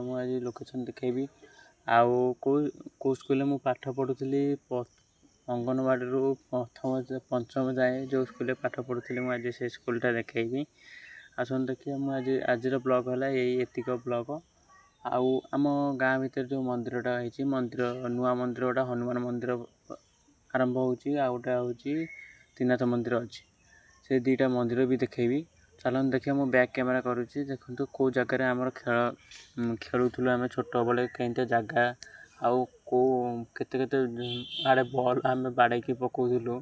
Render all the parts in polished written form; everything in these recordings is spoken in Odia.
ମୁଁ ଆଜି ଲୋକେସନ୍ ଦେଖେଇବି। ଆଉ କେଉଁ ସ୍କୁଲରେ ମୁଁ ପାଠ ପଢ଼ୁଥିଲି ଅଙ୍ଗନବାଡ଼ିରୁ ପ୍ରଥମ ପଞ୍ଚମ ଯାଏଁ ଯେଉଁ ସ୍କୁଲରେ ପାଠ ପଢ଼ୁଥିଲି ମୁଁ ଆଜି ସେ ସ୍କୁଲଟା ଦେଖେଇବି। ଆସନ୍ତୁ ଦେଖିବା। ମୁଁ ଆଜିର ବ୍ଲଗ୍ ହେଲା ଏତିକ ବ୍ଲଗ୍। ଆଉ ଆମ ଗାଁ ଭିତରେ ଯେଉଁ ମନ୍ଦିରଟା ହେଇଛି ନୂଆ ମନ୍ଦିର ଗୋଟେ ହନୁମାନ ମନ୍ଦିର ଆରମ୍ଭ ହେଉଛି, ଆଉ ଗୋଟେ ହେଉଛି ତ୍ରିନାଥ ମନ୍ଦିର ଅଛି। ସେ ଦୁଇଟା ମନ୍ଦିର ବି ଦେଖେଇବି। ଚାଲନ୍ତୁ ଦେଖିବା। ମୁଁ ବ୍ୟାକ୍ କ୍ୟାମେରା କରୁଛି। ଦେଖନ୍ତୁ କେଉଁ ଜାଗାରେ ଆମର ଖେଳୁଥିଲୁ ଆମେ ଛୋଟବେଳେ, କେମିତିଆ ଜାଗା, ଆଉ କେତେ ଆଡ଼େ ବଲ୍ ଆମେ ବାଡ଼େଇକି ପକାଉଥିଲୁ।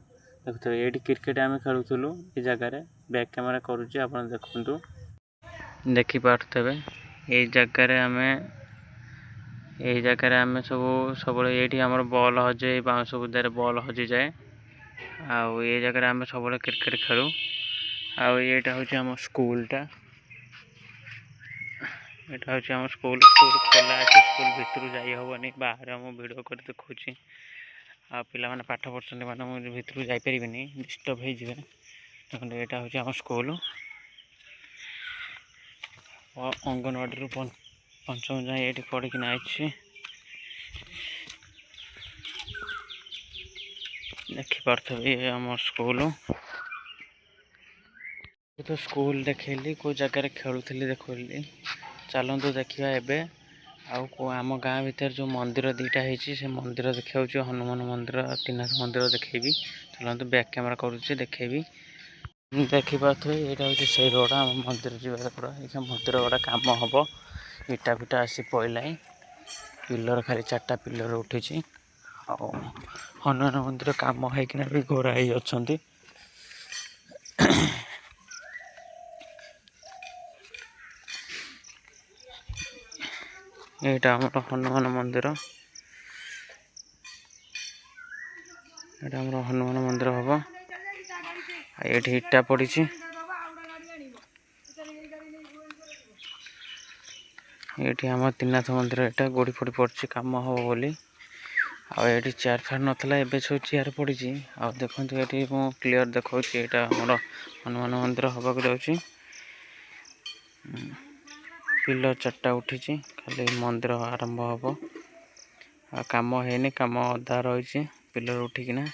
ଦେଖୁଥିବେ ଏଇଠି କ୍ରିକେଟ୍ ଆମେ ଖେଳୁଥିଲୁ ଏ ଜାଗାରେ। ବ୍ୟାକ୍ କ୍ୟାମେରା କରୁଛି, ଆପଣ ଦେଖନ୍ତୁ, ଦେଖିପାରୁଥିବେ। ଏଇ ଜାଗାରେ ଆମେ ସବୁବେଳେ ଏଇଠି ଆମର ବଲ୍ ହଜେ, ବାଉଁଶ ବୁଦାରେ ବଲ୍ ହଜିଯାଏ। ଆଉ ଏଇ ଜାଗାରେ ଆମେ ସବୁବେଳେ କ୍ରିକେଟ୍ ଖେଳୁ। ଆଉ ଏଇଟା ହେଉଛି ଆମ ସ୍କୁଲଟା। ଏଇଟା ହେଉଛି ଆମ ସ୍କୁଲ ଖୋଲା ଅଛି। ସ୍କୁଲ ଭିତରୁ ଯାଇ ହେବନି, ବାହାରେ ମୁଁ ଭିଡ଼ିଓ କରି ଦେଖାଉଛି। ଆଉ ପିଲାମାନେ ପାଠ ପଢ଼ୁଛନ୍ତି ମାନେ ମୁଁ ଭିତରକୁ ଯାଇପାରିବିନି, ଡିଷ୍ଟର୍ବ ହେଇଯିବେ। ଦେଖନ୍ତୁ ଏଇଟା ହେଉଛି ଆମ ସ୍କୁଲ। ଅଙ୍ଗନବାଡ଼ିରୁ ପଞ୍ଚମ ଯାଏଁ ଏଇଠି ପଢ଼ିକିନା ଆସିଛି। ଦେଖିପାରୁଥିବେ ଆମ ସ୍କୁଲ। ତ ସ୍କୁଲ ଦେଖେଇଲି, କେଉଁ ଜାଗାରେ ଖେଳୁଥିଲି ଦେଖେଇଲି। ଚାଲନ୍ତୁ ଦେଖିବା ଏବେ। ଆଉ ଆମ ଗାଁ ଭିତରେ ଯେଉଁ ମନ୍ଦିର ଦୁଇଟା ହେଇଛି, ସେ ମନ୍ଦିର ଦେଖାଉଛି। ହନୁମାନ ମନ୍ଦିର, ତ୍ରିନାଥ ମନ୍ଦିର ଦେଖେଇବି। ଚାଲନ୍ତୁ ବ୍ୟାକ୍ କ୍ୟାମେରା କରୁଛି, ଦେଖେଇବି। ଦେଖିପାରୁଥିବେ ଏଇଟା ହେଉଛି ସେଇ ରୋଡ଼, ଆମ ମନ୍ଦିର ଯିବା ରୋଡ଼। ଏଇଟା ମନ୍ଦିର ଗୋଟେ କାମ ହେବ। ଇଟା ଫିଟା ଆସି ପଇଲାଣି। ପିଲର ଖାଲି 4ଟା ପିଲର ଉଠିଛି। ଆଉ ହନୁମାନ ମନ୍ଦିର କାମ ହେଇକିନା ବି ଘୋଡ଼ା ହେଇ ଅଛନ୍ତି। ଏଇଟା ଆମର ହନୁମାନ ମନ୍ଦିର। ଏଇଟା ଆମର ହନୁମାନ ମନ୍ଦିର ହେବ। ଆଉ ଏଇଠି ଇଟା ପଡ଼ିଛି। ଏଇଠି ଆମ ତ୍ରିନାଥ ମନ୍ଦିର। ଏଇଟା ଗୋଡ଼ି ଫୋଡ଼ି ପଡ଼ିଛି, କାମ ହେବ ବୋଲି। ଆଉ ଏଇଠି ଚେୟାର ଫେୟାର ନଥିଲା, ଏବେ ସବୁ ଚେୟାର ପଡ଼ିଛି। ଆଉ ଦେଖନ୍ତୁ ଏଠି ମୁଁ କ୍ଲିୟର ଦେଖାଉଛି, ଏଇଟା ଆମର ହନୁମାନ ମନ୍ଦିର ହେବାକୁ ଯାଉଛି। ପିଲର 4ଟା ଉଠିଛି, ଖାଲି ମନ୍ଦିର ଆରମ୍ଭ ହେବ। ଆଉ କାମ ହେଇନି, କାମ ଅଧା ରହିଛି ପିଲର ଉଠିକିନା।